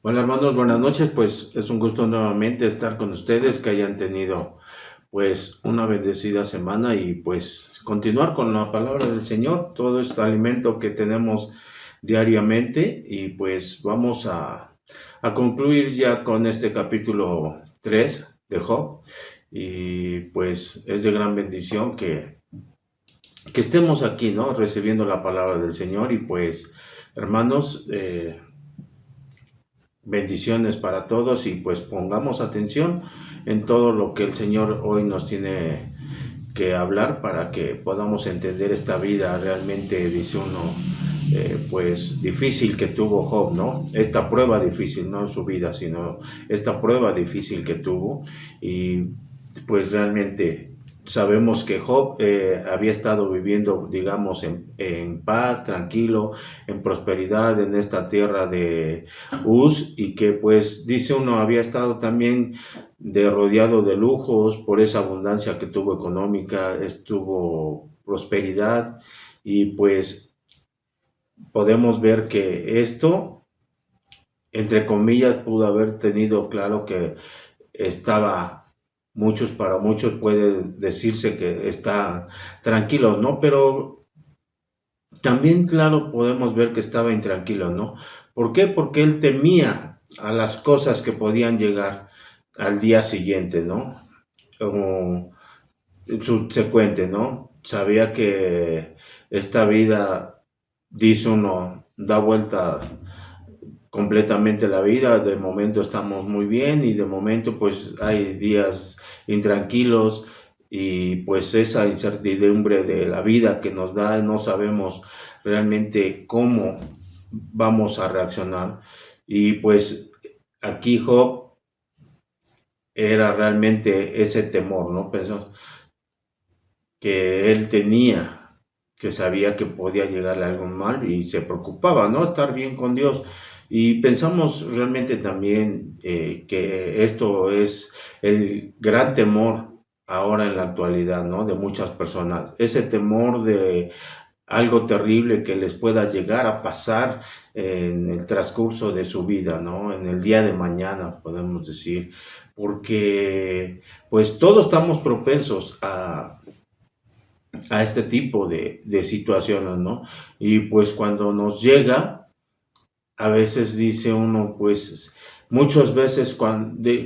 Hola hermanos, buenas noches. Pues es un gusto nuevamente estar con ustedes, que hayan tenido pues una bendecida semana y pues continuar con la palabra del Señor, todo este alimento que tenemos diariamente y pues vamos a concluir ya con este capítulo 3 de Job y pues es de gran bendición que estemos aquí, ¿no? Recibiendo la palabra del Señor y pues hermanos, bendiciones para todos y pues pongamos atención en todo lo que el Señor hoy nos tiene que hablar para que podamos entender esta vida realmente, dice uno, pues difícil que tuvo Job, ¿no? Esta prueba difícil, no su vida, sino esta prueba difícil que tuvo y pues realmente sabemos que Job había estado viviendo, digamos, en paz, tranquilo, en prosperidad en esta tierra de Uz y que pues dice uno había estado también de rodeado de lujos por esa abundancia que tuvo económica, estuvo prosperidad y pues podemos ver que esto, entre comillas, pudo haber tenido claro que estaba, para muchos puede decirse que está tranquilos, ¿no? Pero también, claro, podemos ver que estaba intranquilo, ¿no? ¿Por qué? Porque él temía a las cosas que podían llegar al día siguiente, ¿no? O subsecuente, ¿no? Sabía que esta vida, dice uno, da vuelta completamente la vida, de momento estamos muy bien y de momento pues hay días intranquilos y pues esa incertidumbre de la vida que nos da, no sabemos realmente cómo vamos a reaccionar y pues aquí Job era realmente ese temor, ¿no? Pensó que él tenía, que sabía que podía llegarle algo mal y se preocupaba, ¿no? Estar bien con Dios. Y pensamos realmente también que esto es el gran temor ahora en la actualidad, ¿no? De muchas personas. Ese temor de algo terrible que les pueda llegar a pasar en el transcurso de su vida, ¿no? En el día de mañana, podemos decir, porque pues todos estamos propensos a este tipo de situaciones, ¿no? Y pues cuando nos llega, a veces dice uno, pues muchas veces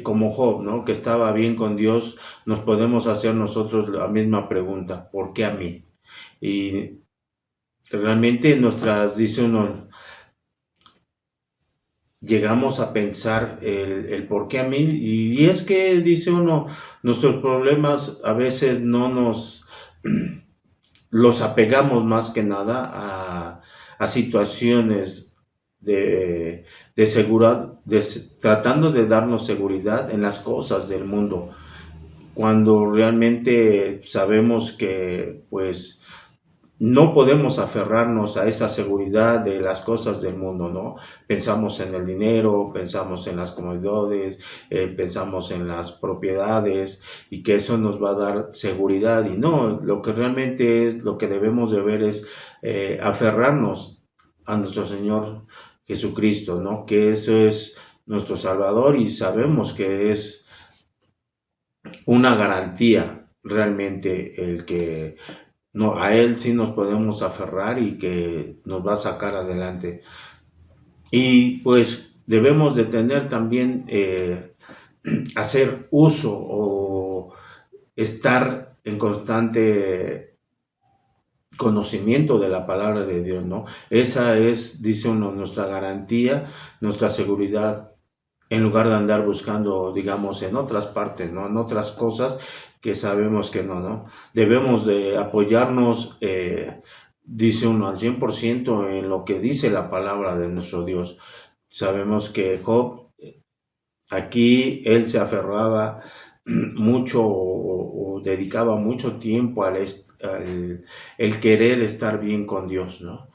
como Job, ¿no? Que estaba bien con Dios, nos podemos hacer nosotros la misma pregunta, ¿por qué a mí? Y realmente dice uno, llegamos a pensar el por qué a mí, y es que dice uno, nuestros problemas a veces no nos los apegamos más que nada a situaciones de seguridad, tratando de darnos seguridad en las cosas del mundo, cuando realmente sabemos que pues no podemos aferrarnos a esa seguridad de las cosas del mundo, ¿no? Pensamos en el dinero, pensamos en las comodidades, pensamos en las propiedades y que eso nos va a dar seguridad y no, lo que realmente es, lo que debemos de ver es aferrarnos a nuestro Señor Jesucristo, ¿no? Que eso es nuestro Salvador y sabemos que es una garantía realmente el que no, a él sí nos podemos aferrar y que nos va a sacar adelante. Y pues debemos de tener también, hacer uso o estar en constante conocimiento de la palabra de Dios, ¿no? Esa es, dice uno, nuestra garantía, nuestra seguridad, en lugar de andar buscando, digamos, en otras partes, ¿no? En otras cosas que sabemos que no, ¿no? Debemos de apoyarnos, dice uno, al 100% en lo que dice la palabra de nuestro Dios. Sabemos que Job, aquí él se aferraba mucho o dedicaba mucho tiempo al el querer estar bien con Dios, ¿no?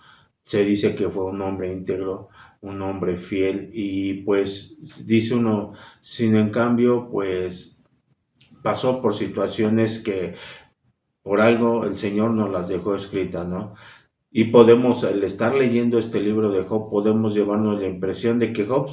Se dice que fue un hombre íntegro, un hombre fiel y pues dice uno, sin en cambio, pues pasó por situaciones que por algo el Señor nos las dejó escritas, ¿no? Y podemos, al estar leyendo este libro de Job, podemos llevarnos la impresión de que Job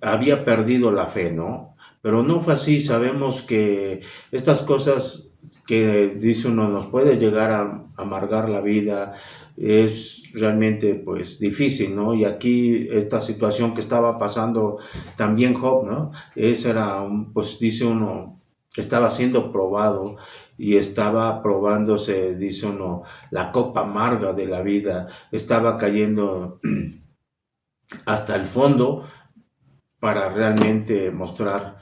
había perdido la fe, ¿no? Pero no fue así. Sabemos que estas cosas que dice uno nos puede llegar a amargar la vida, es realmente pues difícil, ¿no? Y aquí esta situación que estaba pasando también Job, ¿no? Ese era pues dice uno, estaba siendo probado y estaba probándose, dice uno, la copa amarga de la vida, estaba cayendo hasta el fondo para realmente mostrar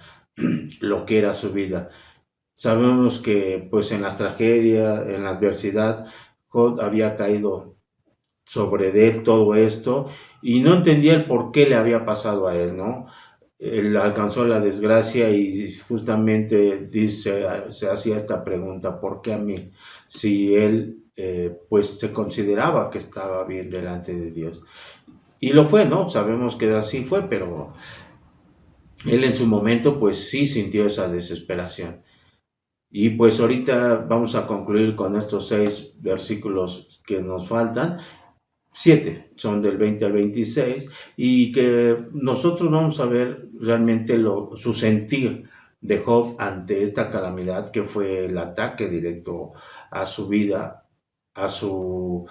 lo que era su vida. Sabemos que pues en las tragedias, en la adversidad, Job había caído sobre de él todo esto y no entendía el por qué le había pasado a él, ¿no? Él alcanzó la desgracia y justamente dice, se hacía esta pregunta, ¿por qué a mí? Si él pues se consideraba que estaba bien delante de Dios. Y lo fue, ¿no? Sabemos que así fue, pero él en su momento pues sí sintió esa desesperación. Y pues ahorita vamos a concluir con estos 6 versículos que nos faltan. 7 son del 20 al 26 y que nosotros vamos a ver realmente su sentir de Job ante esta calamidad que fue el ataque directo a su vida, a su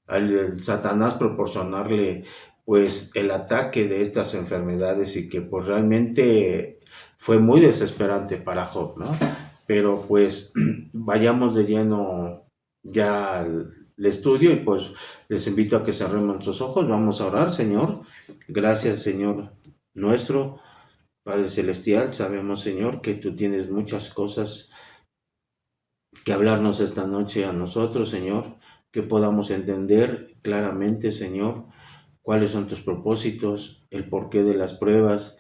al Satanás proporcionarle pues el ataque de estas enfermedades y que pues realmente fue muy desesperante para Job, ¿no? Pero pues vayamos de lleno ya al estudio y pues les invito a que cerremos nuestros ojos. Vamos a orar. Señor, gracias, Señor nuestro Padre Celestial. Sabemos, Señor, que tú tienes muchas cosas que hablarnos esta noche a nosotros, Señor, que podamos entender claramente, Señor, cuáles son tus propósitos, el porqué de las pruebas.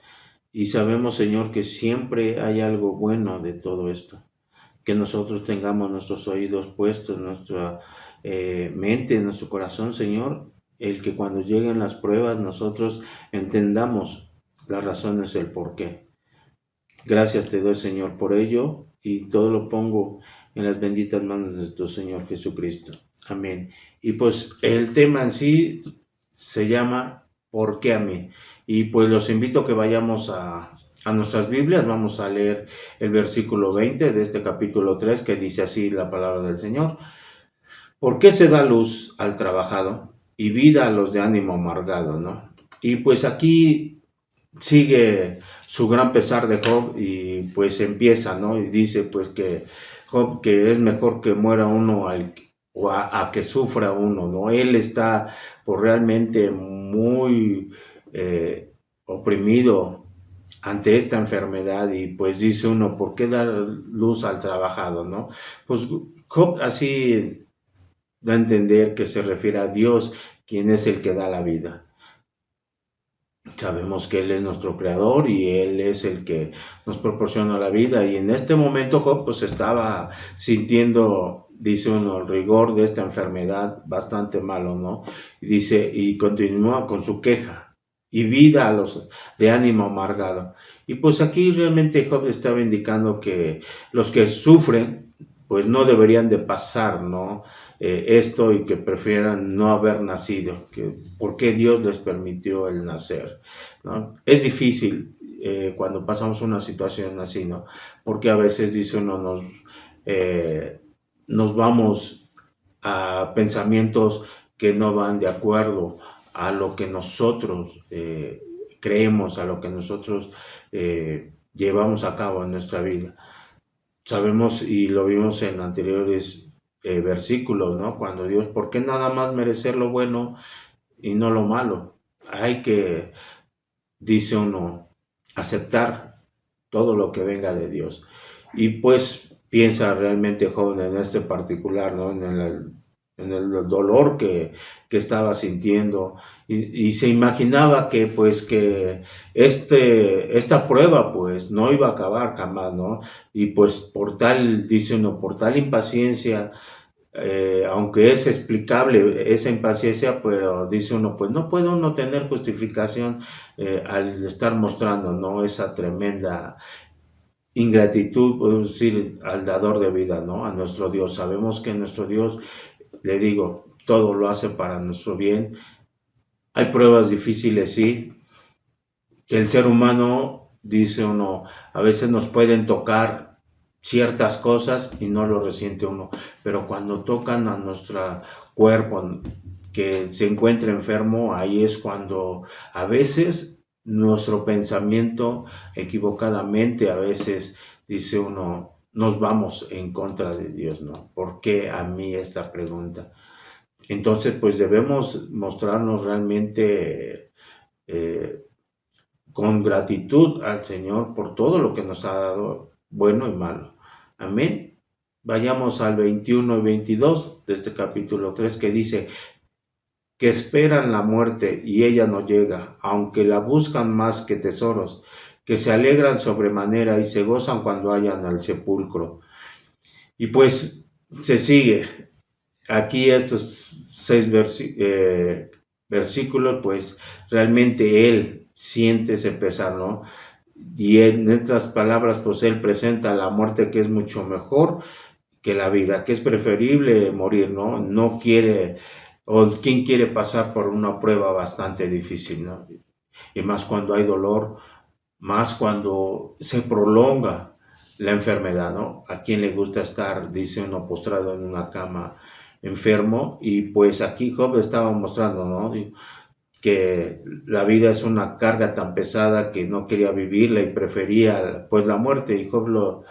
Y sabemos, Señor, que siempre hay algo bueno de todo esto. Que nosotros tengamos nuestros oídos puestos, nuestra mente, nuestro corazón, Señor, el que cuando lleguen las pruebas nosotros entendamos las razones, el por qué. Gracias te doy, Señor, por ello y todo lo pongo en las benditas manos de tu Señor Jesucristo. Amén. Y pues el tema en sí se llama ¿por qué a mí? Y pues los invito a que vayamos a nuestras Biblias. Vamos a leer el versículo 20 de este capítulo 3 que dice así la palabra del Señor. ¿Por qué se da luz al trabajado y vida a los de ánimo amargado, ¿no? Y pues aquí sigue su gran pesar de Job y pues empieza, ¿no? Y dice pues que Job, que es mejor que muera uno o a que sufra uno, ¿no? Él está pues realmente muy oprimido ante esta enfermedad y pues dice uno, ¿por qué dar luz al trabajado, no? Pues Job así da a entender que se refiere a Dios, quien es el que da la vida. Sabemos que Él es nuestro creador y Él es el que nos proporciona la vida. Y en este momento Job pues estaba sintiendo, dice uno, el rigor de esta enfermedad bastante malo, ¿no? Y dice, y continúa con su queja y vida a los de ánimo amargado. Y pues aquí realmente Job estaba indicando que los que sufren pues no deberían de pasar, ¿no? Esto y que prefieran no haber nacido, que por qué Dios les permitió el nacer, ¿no? Es difícil cuando pasamos una situación así, ¿no? Porque a veces dice uno, nos vamos a pensamientos que no van de acuerdo a lo que nosotros creemos, a lo que nosotros llevamos a cabo en nuestra vida. Sabemos y lo vimos en anteriores versículos, ¿no? Cuando Dios, ¿por qué nada más merecer lo bueno y no lo malo? Hay que, dice uno, aceptar todo lo que venga de Dios. Y pues piensa realmente joven en este particular, ¿no? En el dolor que estaba sintiendo y se imaginaba que pues que esta prueba pues no iba a acabar jamás, ¿no? Y pues por tal, dice uno, por tal impaciencia, aunque es explicable esa impaciencia, pero dice uno, pues no puede uno tener justificación al estar mostrando, ¿no? Esa tremenda ingratitud, podemos decir, al dador de vida, ¿no? A nuestro Dios. Sabemos que nuestro Dios, le digo, todo lo hace para nuestro bien. Hay pruebas difíciles, sí, que el ser humano, dice uno, a veces nos pueden tocar ciertas cosas y no lo resiente uno, pero cuando tocan a nuestro cuerpo que se encuentra enfermo, ahí es cuando a veces nuestro pensamiento equivocadamente, a veces dice uno, nos vamos en contra de Dios, ¿no? ¿Por qué a mí esta pregunta? Entonces, pues debemos mostrarnos realmente con gratitud al Señor por todo lo que nos ha dado, bueno y malo. Amén. Vayamos al 21 y 22 de este capítulo 3 que dice que esperan la muerte y ella no llega, aunque la buscan más que tesoros, que se alegran sobremanera y se gozan cuando hallan al sepulcro. Y pues se sigue. Aquí estos 6 versículos, pues realmente él siente ese pesar, ¿no? Y en otras palabras, pues él presenta la muerte que es mucho mejor que la vida, que es preferible morir, ¿no? No quiere, o quién quiere pasar por una prueba bastante difícil, ¿no? Y más cuando hay dolor, más cuando se prolonga la enfermedad, ¿no? A quien le gusta estar, dice uno, postrado en una cama enfermo, y pues aquí Job estaba mostrando, ¿no? Que la vida es una carga tan pesada que no quería vivirla y prefería pues la muerte, y Job lo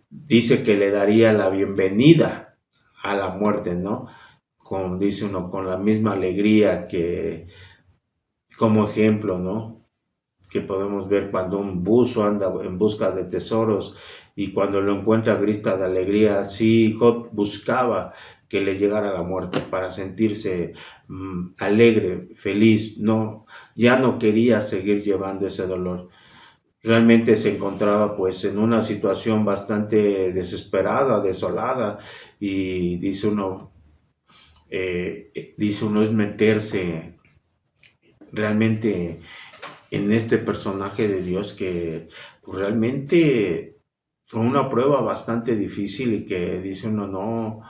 dice que le daría la bienvenida a la muerte, ¿no? Dice uno, con la misma alegría que, como ejemplo, ¿no? Que podemos ver cuando un buzo anda en busca de tesoros y cuando lo encuentra grita de alegría. Sí, Job buscaba que le llegara la muerte para sentirse alegre, feliz, no, ya no quería seguir llevando ese dolor. Realmente se encontraba pues en una situación bastante desesperada, desolada, y dice uno es meterse realmente en este personaje de Dios que pues, realmente fue una prueba bastante difícil y que dice uno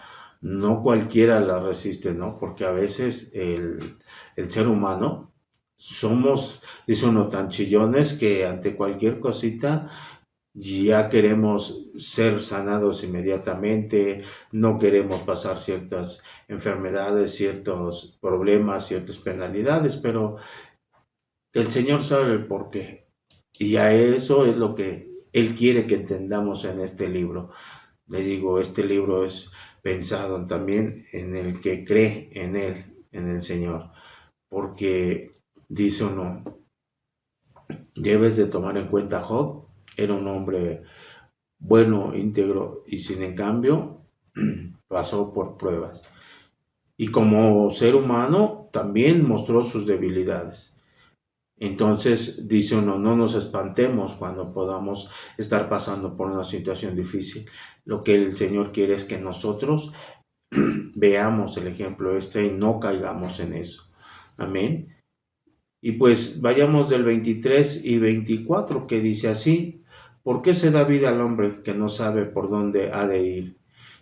no cualquiera la resiste, ¿no? Porque a veces el ser humano somos, dice uno, tan chillones que ante cualquier cosita ya queremos ser sanados inmediatamente, no queremos pasar ciertas enfermedades, ciertos problemas, ciertas penalidades, pero el Señor sabe el porqué. Y a eso es lo que Él quiere que entendamos en este libro. Le digo, este libro es pensado también en el que cree en Él, en el Señor. Porque dice uno, debes de tomar en cuenta Job, era un hombre bueno, íntegro, y sin en cambio pasó por pruebas. Y como ser humano también mostró sus debilidades. Entonces, dice uno, no nos espantemos cuando podamos estar pasando por una situación difícil. Lo que el Señor quiere es que nosotros veamos el ejemplo y no caigamos en eso. Amén. Y pues vayamos del 23 y 24 que dice así, ¿por qué se da vida al hombre que no sabe por dónde ha de ir?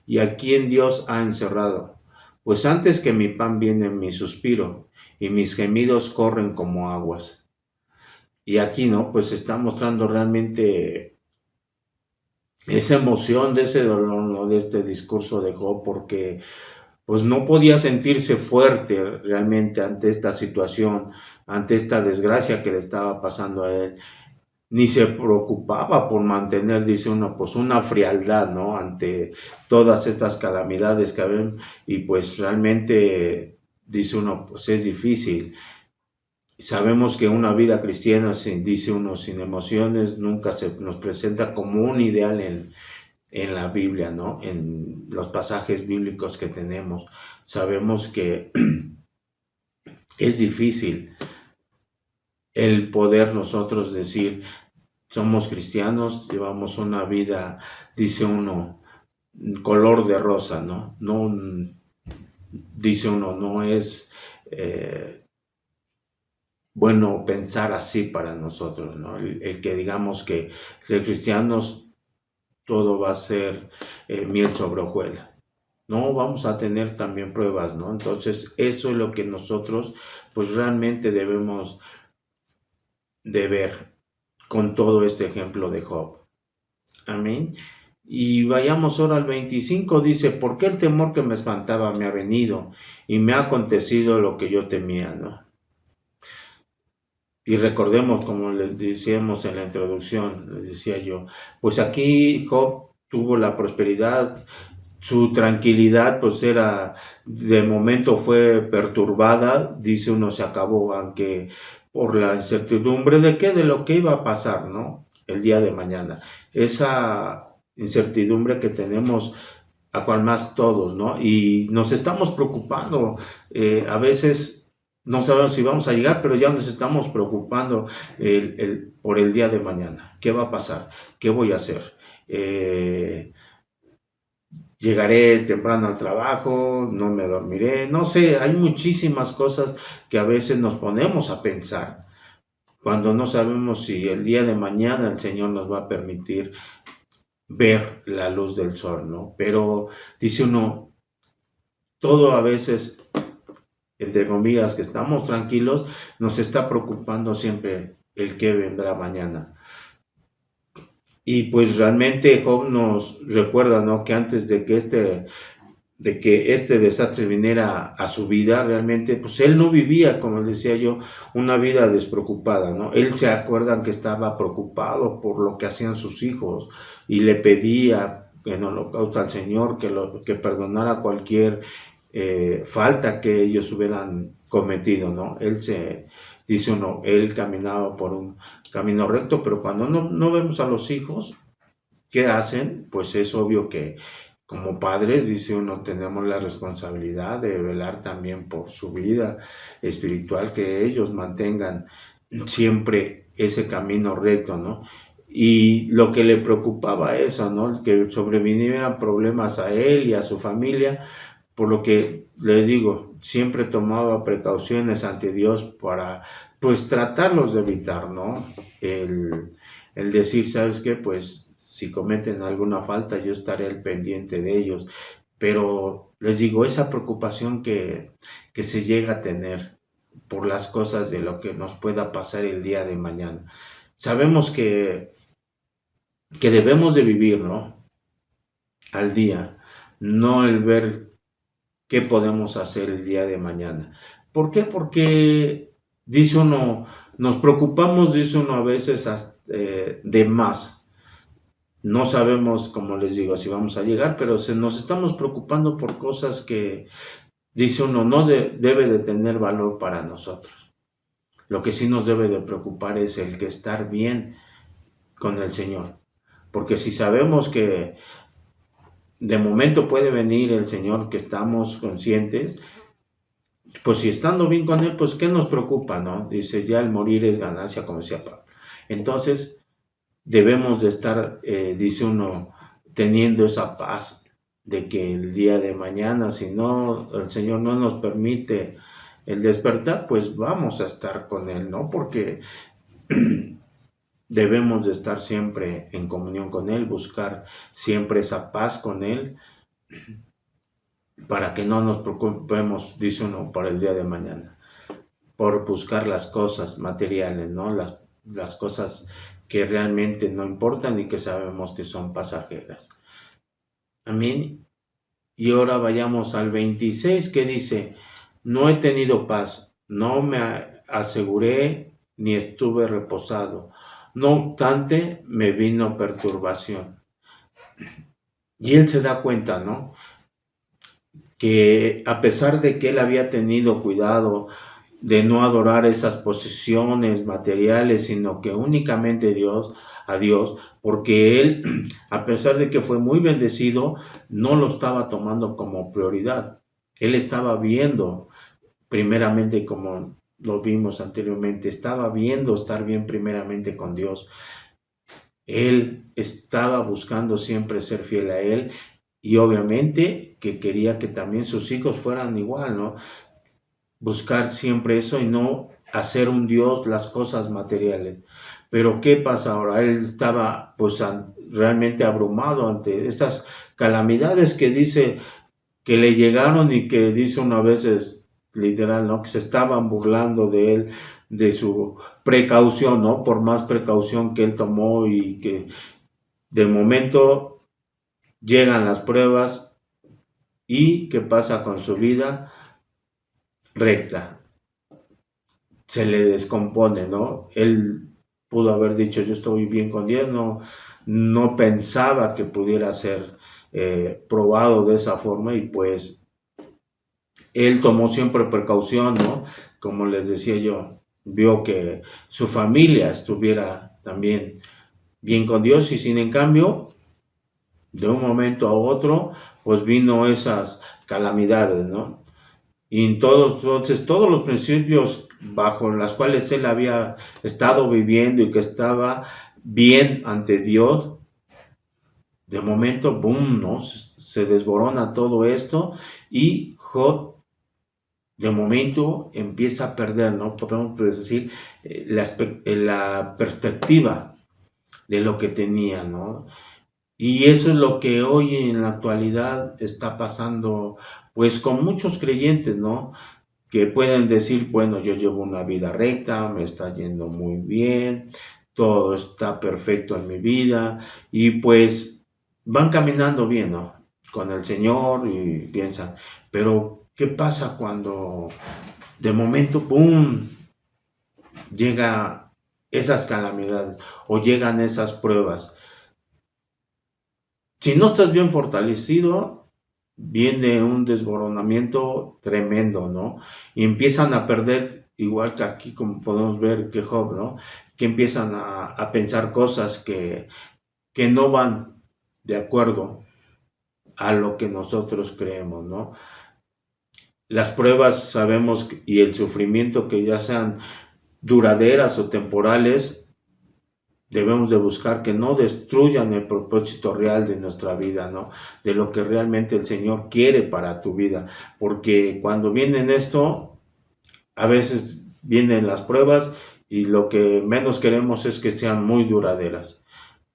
¿Y a quién Dios ha encerrado? Pues antes que mi pan viene mi suspiro, y mis gemidos corren como aguas. Y aquí, ¿no? Pues está mostrando realmente esa emoción de ese dolor, ¿no? De este discurso de Job, porque pues no podía sentirse fuerte realmente ante esta situación, ante esta desgracia que le estaba pasando a él, ni se preocupaba por mantener, dice uno, pues una frialdad, ¿no? Ante todas estas calamidades que ven, y pues realmente, dice uno, pues es difícil. Sabemos que una vida cristiana, dice uno, sin emociones, nunca se nos presenta como un ideal en la Biblia, ¿no? En los pasajes bíblicos que tenemos. Sabemos que es difícil el poder nosotros decir, somos cristianos, llevamos una vida, dice uno, color de rosa, ¿no? No, dice uno, no es bueno pensar así para nosotros, ¿no? El que digamos que de cristianos todo va a ser miel sobre hojuelas. No, vamos a tener también pruebas, ¿no? Entonces, eso es lo que nosotros, pues realmente debemos de ver con todo este ejemplo de Job. Amén. Y vayamos ahora al 25, dice, ¿por qué el temor que me espantaba me ha venido y me ha acontecido lo que yo temía, ¿no? Y recordemos, como les decíamos en la introducción, les decía yo, pues aquí Job tuvo la prosperidad, su tranquilidad pues era, de momento fue perturbada, dice uno, se acabó, aunque por la incertidumbre de qué, de lo que iba a pasar, ¿no? El día de mañana. Esa incertidumbre que tenemos a cual más todos, ¿no? Y nos estamos preocupando, a veces no sabemos si vamos a llegar, pero ya nos estamos preocupando por el día de mañana. ¿Qué va a pasar? ¿Qué voy a hacer? Llegaré temprano al trabajo, no me dormiré, no sé, hay muchísimas cosas que a veces nos ponemos a pensar cuando no sabemos si el día de mañana el Señor nos va a permitir ver la luz del sol, ¿no? Pero dice uno, todo a veces, entre comillas, que estamos tranquilos, nos está preocupando siempre el que vendrá mañana. Y pues realmente Job nos recuerda, ¿no? Que antes de que este desastre viniera a su vida, realmente, pues él no vivía, como decía yo, una vida despreocupada, ¿no? Él se acuerdan que estaba preocupado por lo que hacían sus hijos y le pedía en holocausto al Señor que perdonara cualquier falta que ellos hubieran cometido, ¿no? Dice uno, él caminaba por un camino recto, pero cuando no vemos a los hijos, ¿qué hacen? Pues es obvio que como padres, dice uno, tenemos la responsabilidad de velar también por su vida espiritual, que ellos mantengan siempre ese camino recto, ¿no? Y lo que le preocupaba eso, ¿no? Que sobrevinieran problemas a él y a su familia, por lo que les digo, siempre tomaba precauciones ante Dios para, pues, tratarlos de evitar, ¿no? El decir, ¿sabes qué? Pues, si cometen alguna falta, yo estaré al pendiente de ellos. Pero les digo, esa preocupación que se llega a tener por las cosas de lo que nos pueda pasar el día de mañana. Sabemos que debemos de vivir, ¿no? Al día, no el ver qué podemos hacer el día de mañana. ¿Por qué? Porque dice uno, nos preocupamos, dice uno a veces de más. No sabemos, como les digo, si vamos a llegar, pero nos estamos preocupando por cosas que, dice uno, no debe de tener valor para nosotros. Lo que sí nos debe de preocupar es el que estar bien con el Señor. Porque si sabemos que de momento puede venir el Señor, que estamos conscientes, pues si estando bien con Él, pues ¿qué nos preocupa, no? Dice, ya el morir es ganancia, como decía Pablo. Entonces, debemos de estar, dice uno, teniendo esa paz de que el día de mañana, si no, el Señor no nos permite el despertar, pues vamos a estar con Él, ¿no? Porque debemos de estar siempre en comunión con Él, buscar siempre esa paz con Él, para que no nos preocupemos, dice uno, por el día de mañana, por buscar las cosas materiales, ¿no? Las cosas que realmente no importan y que sabemos que son pasajeras. Amén. Y ahora vayamos al 26, que dice, no he tenido paz, no me aseguré ni estuve reposado. No obstante, me vino perturbación. Y él se da cuenta, ¿no? Que a pesar de que él había tenido cuidado de no adorar esas posesiones materiales, sino que únicamente a Dios, porque él, a pesar de que fue muy bendecido, no lo estaba tomando como prioridad. Él estaba viendo, primeramente, como lo vimos anteriormente, estaba viendo estar bien primeramente con Dios. Él estaba buscando siempre ser fiel a Él, y obviamente que quería que también sus hijos fueran igual, ¿no? Buscar siempre eso y no hacer un Dios las cosas materiales. Pero ¿qué pasa ahora? Él estaba pues realmente abrumado ante esas calamidades que dice que le llegaron y que dice una vez, literal, ¿no? Que se estaban burlando de él, de su precaución, ¿no? Por más precaución que él tomó y que de momento llegan las pruebas y ¿qué pasa con su vida? Recta. Se le descompone, ¿no? Él pudo haber dicho, yo estoy bien con Dios, no pensaba que pudiera ser probado de esa forma y pues él tomó siempre precaución, ¿no? Como les decía yo, vio que su familia estuviera también bien con Dios y sin en cambio, de un momento a otro, pues vino esas calamidades, ¿no? Y entonces todos los principios bajo los cuales él había estado viviendo y que estaba bien ante Dios, de momento, boom, ¿no? Se desborona todo esto y Job de momento empieza a perder, ¿no? Podemos decir, la perspectiva de lo que tenía, ¿no? Y eso es lo que hoy en la actualidad está pasando, pues con muchos creyentes, ¿no? Que pueden decir, bueno, yo llevo una vida recta, me está yendo muy bien, todo está perfecto en mi vida y pues van caminando bien, ¿no? Con el Señor y piensan, pero ¿qué pasa cuando de momento, ¡pum!, llega esas calamidades o llegan esas pruebas? Si no estás bien fortalecido, viene un desboronamiento tremendo, ¿no? Y empiezan a perder, igual que aquí, como podemos ver que Job, ¿no? Que empiezan a pensar cosas que no van de acuerdo a lo que nosotros creemos, ¿no? Las pruebas sabemos y el sufrimiento, que ya sean duraderas o temporales, debemos de buscar que no destruyan el propósito real de nuestra vida, ¿no? De lo que realmente el Señor quiere para tu vida. Porque cuando vienen esto, a veces vienen las pruebas y lo que menos queremos es que sean muy duraderas.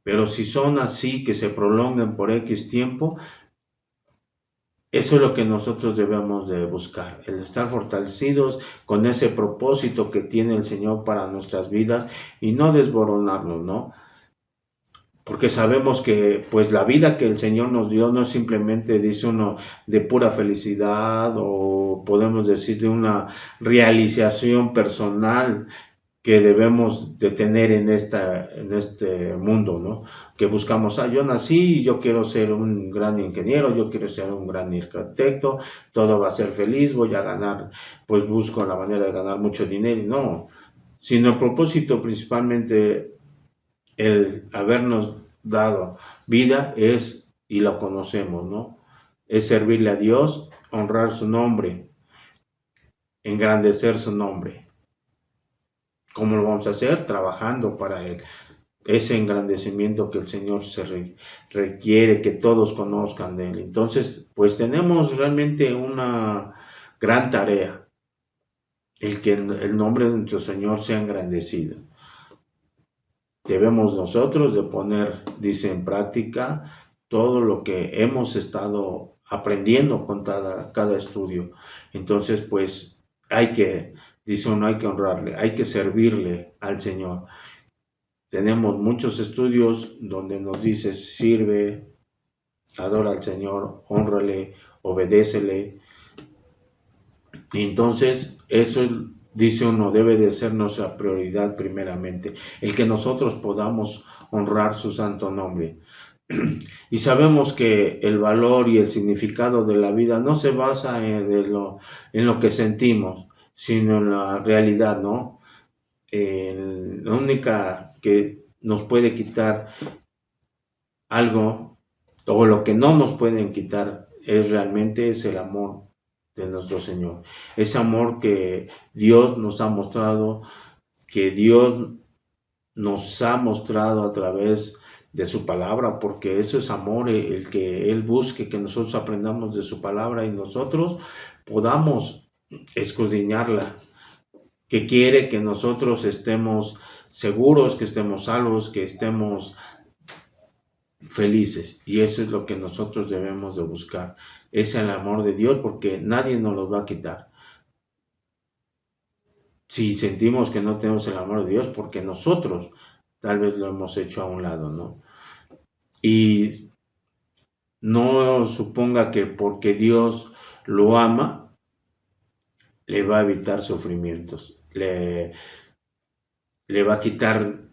Pero si son así, que se prolonguen por X tiempo, eso es lo que nosotros debemos de buscar, el estar fortalecidos con ese propósito que tiene el Señor para nuestras vidas y no desboronarnos, ¿no? Porque sabemos que pues la vida que el Señor nos dio no es simplemente, dice uno, de pura felicidad o podemos decir de una realización personal que debemos de tener en este mundo, ¿no? Que buscamos, yo nací y yo quiero ser un gran ingeniero, yo quiero ser un gran arquitecto, todo va a ser feliz, voy a ganar, pues busco la manera de ganar mucho dinero, no, sino el propósito principalmente el habernos dado vida es, y lo conocemos, ¿no? Es servirle a Dios, honrar su nombre, engrandecer su nombre. ¿Cómo lo vamos a hacer? Trabajando para Él. Ese engrandecimiento que el Señor requiere, que todos conozcan de Él. Entonces, pues tenemos realmente una gran tarea, el que el nombre de nuestro Señor sea engrandecido. Debemos nosotros de poner, dice, en práctica todo lo que hemos estado aprendiendo con cada estudio. Entonces, pues dice uno, hay que honrarle, hay que servirle al Señor. Tenemos muchos estudios donde nos dice, sirve, adora al Señor, hónrale, obedécele. Y entonces, eso dice uno, debe de ser nuestra prioridad primeramente, el que nosotros podamos honrar su santo nombre. Y sabemos que el valor y el significado de la vida no se basa en lo que sentimos, sino en la realidad, ¿no? La única que nos puede quitar algo, o lo que no nos pueden quitar, es realmente el amor de nuestro Señor. Ese amor que Dios nos ha mostrado, que Dios nos ha mostrado a través de su palabra, porque eso es amor, el que Él busque que nosotros aprendamos de su palabra y nosotros podamos escudriñarla, que quiere que nosotros estemos seguros, que estemos salvos, que estemos felices. Y eso es lo que nosotros debemos de buscar. Es el amor de Dios, porque nadie nos lo va a quitar. Si sentimos que no tenemos el amor de Dios, porque nosotros tal vez lo hemos hecho a un lado, ¿no? Y no suponga que porque Dios lo ama, le va a evitar sufrimientos, le va a quitar,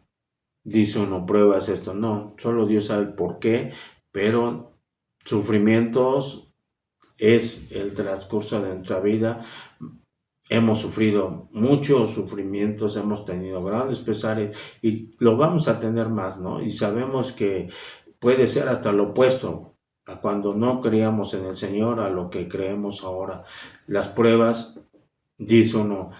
dice uno, pruebas esto. No, solo Dios sabe por qué, pero sufrimientos es el transcurso de nuestra vida. Hemos sufrido muchos sufrimientos, hemos tenido grandes pesares y lo vamos a tener más, ¿no? Y sabemos que puede ser hasta lo opuesto a cuando no creíamos en el Señor, a lo que creemos ahora. Las pruebas, dice uno,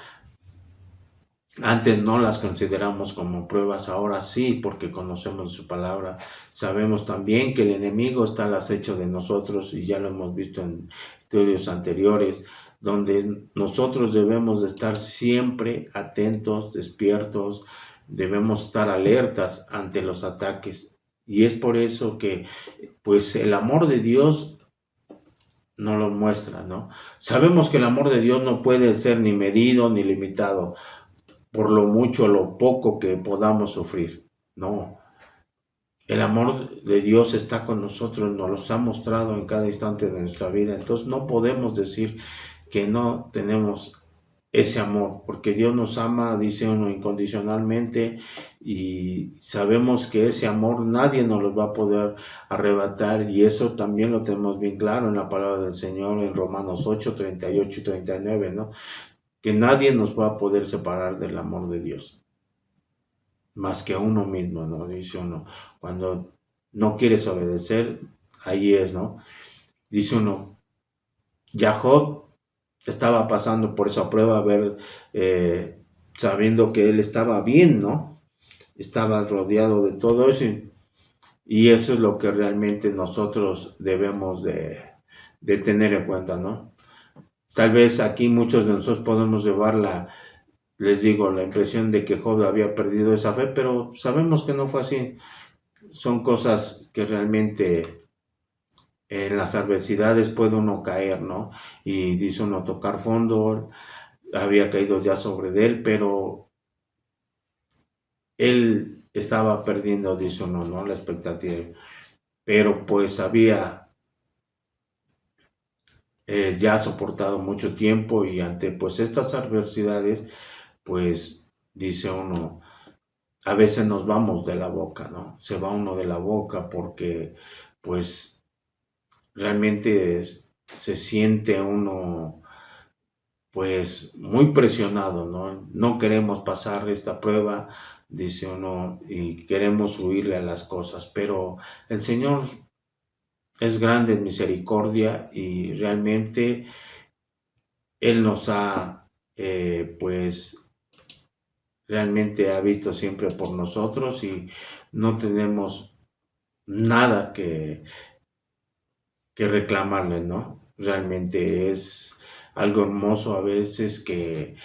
antes no las consideramos como pruebas, ahora sí, porque conocemos su palabra. Sabemos también que el enemigo está al acecho de nosotros, y ya lo hemos visto en estudios anteriores, donde nosotros debemos de estar siempre atentos, despiertos, debemos estar alertas ante los ataques. Y es por eso que, pues, el amor de Dios nos lo muestra, ¿no? Sabemos que el amor de Dios no puede ser ni medido ni limitado por lo mucho o lo poco que podamos sufrir. No. El amor de Dios está con nosotros, nos los ha mostrado en cada instante de nuestra vida. Entonces no podemos decir que no tenemos ese amor, porque Dios nos ama, dice uno, incondicionalmente, y sabemos que ese amor nadie nos lo va a poder arrebatar, y eso también lo tenemos bien claro en la palabra del Señor en Romanos 8, 38 y 39, ¿no? Que nadie nos va a poder separar del amor de Dios, más que uno mismo, ¿no? Dice uno, cuando no quieres obedecer, ahí es, ¿no? Dice uno, ya Job estaba pasando por esa prueba, sabiendo que él estaba bien, ¿no? Estaba rodeado de todo eso, y eso es lo que realmente nosotros debemos de tener en cuenta, ¿no? Tal vez aquí muchos de nosotros podemos llevar les digo, la impresión de que Job había perdido esa fe, pero sabemos que no fue así. Son cosas que realmente en las adversidades puede uno caer, ¿no? Y dice uno tocar fondo, había caído ya sobre él, pero él estaba perdiendo, dice uno, ¿no? La expectativa. Pero pues había ya soportado mucho tiempo, y ante pues estas adversidades, pues dice uno, a veces nos vamos de la boca, ¿no? Se va uno de la boca porque pues realmente se siente uno pues muy presionado, ¿no? No queremos pasar esta prueba, dice uno, y queremos huirle a las cosas, pero el Señor es grande en misericordia, y realmente Él nos ha pues realmente ha visto siempre por nosotros, y no tenemos nada que reclamarle, ¿no? Realmente es algo hermoso a veces que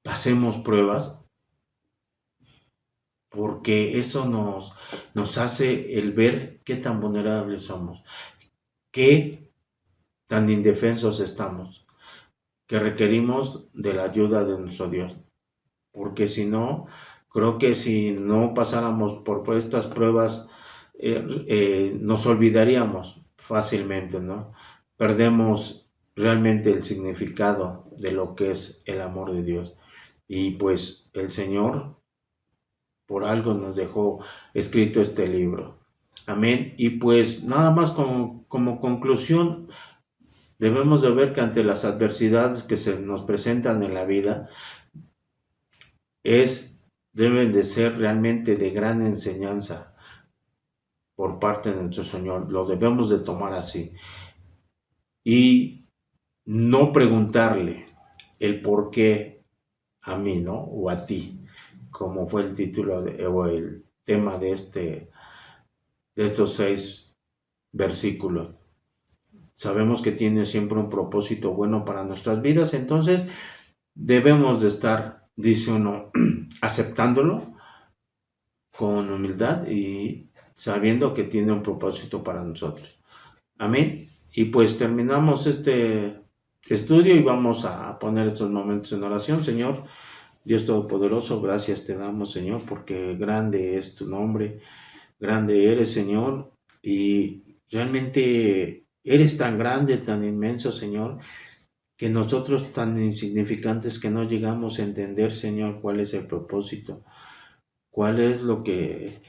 pasemos pruebas, porque eso nos hace el ver qué tan vulnerables somos, qué tan indefensos estamos, que requerimos de la ayuda de nuestro Dios. Porque si no, creo que si no pasáramos por estas pruebas, nos olvidaríamos fácilmente, ¿no? Perdemos realmente el significado de lo que es el amor de Dios. Y pues el Señor por algo nos dejó escrito este libro. Amén. Y pues nada más como conclusión, debemos de ver que ante las adversidades que se nos presentan en la vida, deben de ser realmente de gran enseñanza por parte de nuestro Señor. Lo debemos de tomar así. Y no preguntarle el por qué a mí, ¿no? O a ti, como fue el título o el tema de estos 6 versículos. Sabemos que tiene siempre un propósito bueno para nuestras vidas, entonces debemos de estar, dice uno, aceptándolo, con humildad y sabiendo que tiene un propósito para nosotros. Amén. Y pues terminamos este estudio y vamos a poner estos momentos en oración. Señor, Dios Todopoderoso, gracias te damos, Señor, porque grande es tu nombre, grande eres, Señor, y realmente eres tan grande, tan inmenso, Señor, que nosotros tan insignificantes que no llegamos a entender, Señor, cuál es el propósito, cuál es lo que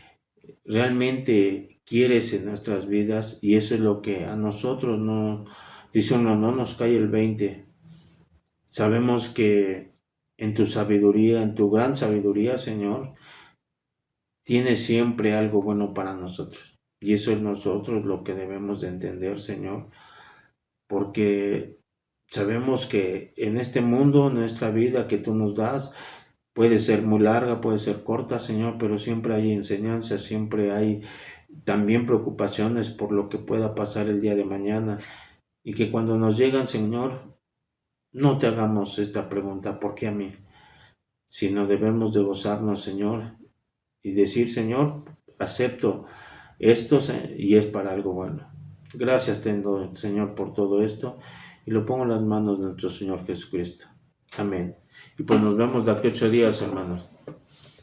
realmente quieres en nuestras vidas, y eso es lo que a nosotros no, dice uno, no nos cae el 20. Sabemos que en tu sabiduría, en tu gran sabiduría, Señor, tienes siempre algo bueno para nosotros. Y eso es nosotros lo que debemos de entender, Señor, porque sabemos que en este mundo, nuestra vida que tú nos das, puede ser muy larga, puede ser corta, Señor, pero siempre hay enseñanzas, siempre hay también preocupaciones por lo que pueda pasar el día de mañana. Y que cuando nos llegan, Señor, no te hagamos esta pregunta, ¿por qué a mí? Sino debemos de gozarnos, Señor, y decir, Señor, acepto esto y es para algo bueno. Gracias tengo, Señor, por todo esto, y lo pongo en las manos de nuestro Señor Jesucristo. Amén. Y pues nos vemos de aquí 8 días, hermanos.